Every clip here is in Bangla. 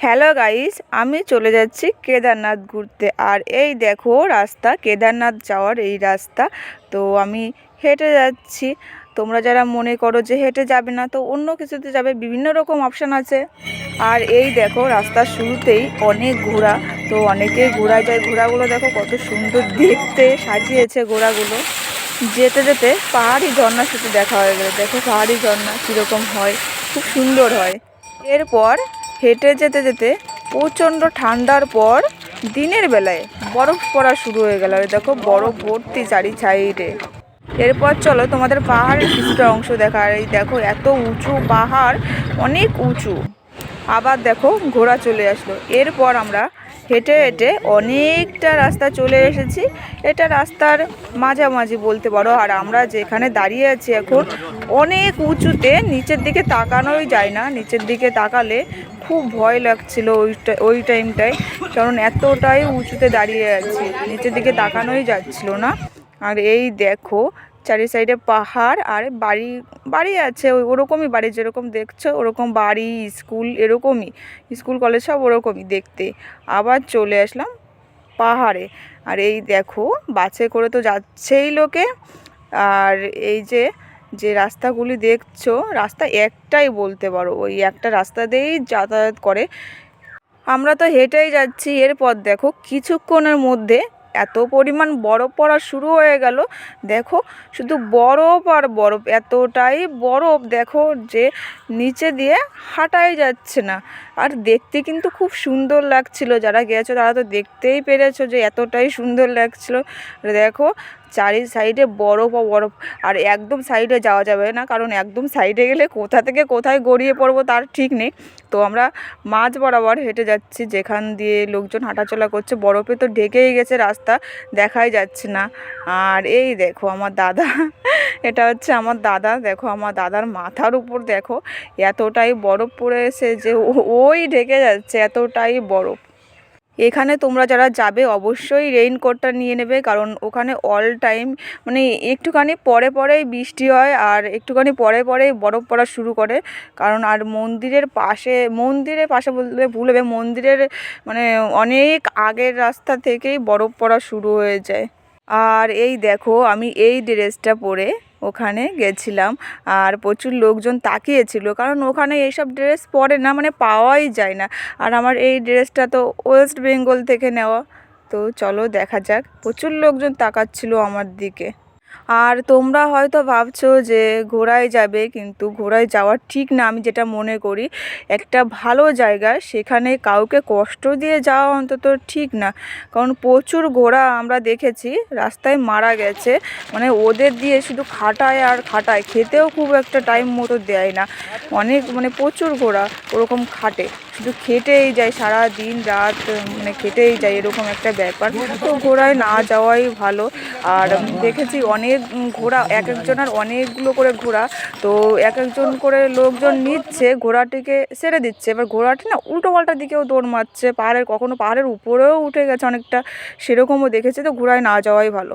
হ্যালো গাইস, আমি চলে যাচ্ছি কেদারনাথ ঘুরতে। আর এই দেখো রাস্তা, কেদারনাথ যাওয়ার এই রাস্তা। তো আমি হেঁটে যাচ্ছি। তোমরা যারা মনে করো যে হেঁটে যাবে না, তো অন্য কিছুতে যাবে, বিভিন্ন রকম অপশান আছে। আর এই দেখো রাস্তার শুরুতেই অনেক ঘোড়া। তো অনেকেই ঘোড়ায় যায়। ঘোড়াগুলো দেখো কত সুন্দর দেখতে সাজিয়েছে ঘোড়াগুলো। যেতে যেতে পাহাড়ি ঝর্ণার সাথে দেখা হয়ে গেল। দেখো পাহাড়ি ঝর্ণা কীরকম হয়, খুব সুন্দর হয়। এরপর হেঁটে যেতে যেতে প্রচণ্ড ঠান্ডার পর দিনের বেলায় বরফ পড়া শুরু হয়ে গেল। দেখো বরফ ভর্তি চারি সাইডে। এরপর চলো তোমাদের পাহাড়ের কিছুটা অংশ দেখা। এই দেখো এত উঁচু পাহাড়, অনেক উঁচু। আবার দেখো ঘোড়া চলে আসলো। এরপর আমরা হেঁটে হেঁটে অনেকটা রাস্তা চলে এসেছি। এটা রাস্তার মাঝামাঝি বলতে পারো। আর আমরা যেখানে দাঁড়িয়ে আছি এখন অনেক উঁচুতে, নিচের দিকে তাকানোই যায় না। নিচের দিকে তাকালে খুব ভয় লাগছিল ওই টাইমটায়, কারণ এতটাই উঁচুতে দাঁড়িয়ে আছি, নিচের দিকে তাকানোই যাচ্ছিল না। আর এই দেখো চারি সাইডে পাহাড় আর বাড়ি বাড়ি আছে, ওরকমই বাড়ি যেরকম দেখছো ওরকম বাড়ি, স্কুল এরকমই, স্কুল কলেজ সব ওরকমই দেখতে। আবার চলে আসলাম পাহাড়ে। আর এই দেখো বাসে করে তো যাচ্ছেই লোকে। আর এই যে যে রাস্তাগুলি দেখছো, রাস্তা একটাই বলতে পারো, ওই একটা রাস্তা দিয়েই যাতায়াত করে। আমরা তো হেঁটেই যাচ্ছি। এরপর দেখো কিছুক্ষণের মধ্যে এত পরিমাণ বরফ পড়া শুরু হয়ে গেল। দেখো শুধু বরফ আর বরফ, এতটাই বরফ দেখো যে নিচে দিয়ে হাঁটাই যাচ্ছে না। আর দেখতে কিন্তু খুব সুন্দর লাগছিল। যারা গেছো তারা তো দেখতেই পেরেছো যে এতটাই সুন্দর লাগছিল। দেখো চারি সাইডে বরফ ও বরফ। আর একদম সাইডে যাওয়া যাবে না, কারণ একদম সাইডে গেলে কোথা থেকে কোথায় গড়িয়ে পড়বো তার ঠিক নেই। তো আমরা মাঝ বরাবর হেঁটে যাচ্ছি, যেখান দিয়ে লোকজন হাঁটাচলা করছে। বরফে তো ঢেকেই গেছে রাস্তা, দেখাই যাচ্ছে না। আর এই দেখো আমার দাদা, এটা হচ্ছে আমার দাদা। দেখো আমার দাদার মাথার উপর দেখো এতটাই বরফ পড়েছে যে ওই ঢেকে যাচ্ছে, এতটাই বরফ। এখানে তোমরা যারা যাবে অবশ্যই রেইনকোটটা নিয়ে নেবে, কারণ ওখানে অল টাইম মানে একটুখানি পরে পরেই বৃষ্টি হয় আর একটুখানি পরে পরেই বরফ পড়া শুরু করে। কারণ আর মন্দিরের পাশে বললে ভুল হবে, মন্দিরের মানে অনেক আগের রাস্তা থেকেই বরফ পড়া শুরু হয়ে যায়। আর এই দেখো আমি এই ড্রেসটা পরে ওখানে গেছিলাম। আর প্রচুর লোকজন তাকিয়েছিল, কারণ ওখানে এইসব ড্রেস পরে না, মানে পাওয়াই যায় না। আর আমার এই ড্রেসটা তো ওয়েস্ট বেঙ্গল থেকে নেওয়া। তো চলো দেখা যাক। প্রচুর লোকজন তাকাচ্ছিল আমার দিকে। আর তোমরা হয়তো ভাবছো যে ঘোড়ায় যাবে, কিন্তু ঘোড়ায় যাওয়া ঠিক না। আমি যেটা মনে করি, একটা ভালো জায়গা সেখানে কাউকে কষ্ট দিয়ে যাওয়া অন্তত ঠিক না। কারণ প্রচুর ঘোড়া আমরা দেখেছি রাস্তায় মারা গেছে, মানে ওদের দিয়ে শুধু খাটায় আর খাটায়, খেতেও খুব একটা টাইম মতো দেয় না। অনেক মানে প্রচুর ঘোড়া ওরকম খাটে, শুধু খেটেই যায় সারা দিন রাত, মানে খেটেই যায়, এরকম একটা ব্যাপার। তো ঘোড়ায় না যাওয়াই ভালো। আর দেখেছি অনেক ঘোড়া, এক একজনের অনেকগুলো করে ঘোড়া। তো এক একজন করে লোকজন নিচ্ছে, ঘোড়াটিকে ছেড়ে দিচ্ছে। এবার ঘোড়াটি না উল্টো পাল্টা দিকেও দৌড় মারছে, কখনো পাহাড়ের উপরেও উঠে গেছে অনেকটা, সেরকমও দেখেছি। তো ঘোড়ায় না যাওয়াই ভালো।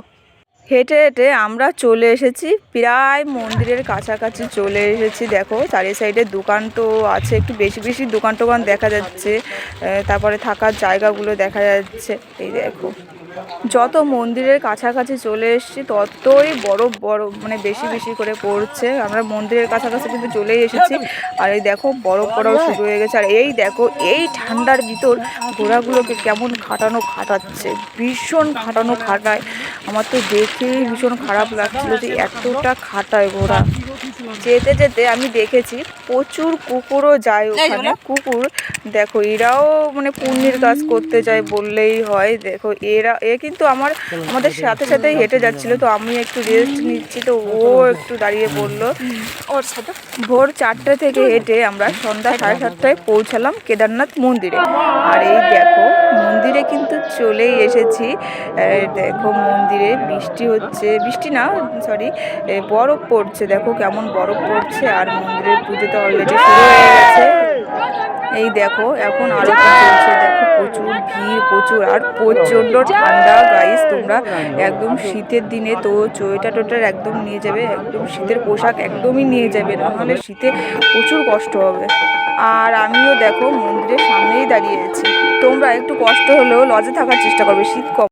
হেঁটে হেঁটে আমরা চলে এসেছি, প্রায় মন্দিরের কাছাকাছি চলে এসেছি। দেখো চারি সাইডে দোকান তো আছে, একটু বেশি বেশি দোকান টোকান দেখা যাচ্ছে। তারপরে থাকার জায়গাগুলো দেখা যাচ্ছে। এই দেখো যত মন্দিরের কাছাকাছি চলে এসেছি ততই বরফ মানে বেশি বেশি করে পড়ছে। আমরা মন্দিরের কাছাকাছি কিন্তু চলেই এসেছি। আর এই দেখো বরফ পড়াও শুরু হয়ে গেছে। আর এই দেখো এই ঠান্ডার ভিতর ঘোড়াগুলোকে কেমন খাটাচ্ছে, ভীষণ খাটায়। আমার তো দেখেই ভীষণ খারাপ লাগছিল যে এতটা খাটায় ঘোড়া। যেতে যেতে আমি দেখেছি প্রচুর কুকুরও যায় ওখানে। কুকুর দেখো এরাও মানে পুণ্যের কাজ করতে যায় বললেই হয়। দেখো কিন্তু আমাদের সাথে সাথেই হেঁটে যাচ্ছিল। তো আমি একটু রেস্ট নিচ্ছি, তো ও একটু দাঁড়িয়ে পড়লো ওর সাথে। ভোর 4টে থেকে হেঁটে আমরা সন্ধ্যা 7:30টায় পৌঁছালাম কেদারনাথ মন্দিরে। আর এই দেখো মন্দিরে কিন্তু চলেই এসেছি। দেখো মন্দিরে বৃষ্টি হচ্ছে, বৃষ্টি না সরি, বরফ পড়ছে। দেখো কেমন বরফ পড়ছে। আর মন্দিরের পুজো তো অলরেডি শুরু হয়ে গেছে। এই দেখো এখন আরতি চলছে। দেখো প্রচুর ভিড়, প্রচুর, আর প্রচণ্ড ঠান্ডা গাইস। তোমরা একদম শীতের দিনে তো সোয়েটার একদম নিয়ে যাবে, একদম শীতের পোশাক একদমই নিয়ে যাবে, নাহলে শীতে প্রচুর কষ্ট হবে। আর আমিও দেখো মন্দিরের সামনেই দাঁড়িয়ে আছি। তোমরা একটু কষ্ট হলেও লজে থাকার চেষ্টা করবে, শীত কম।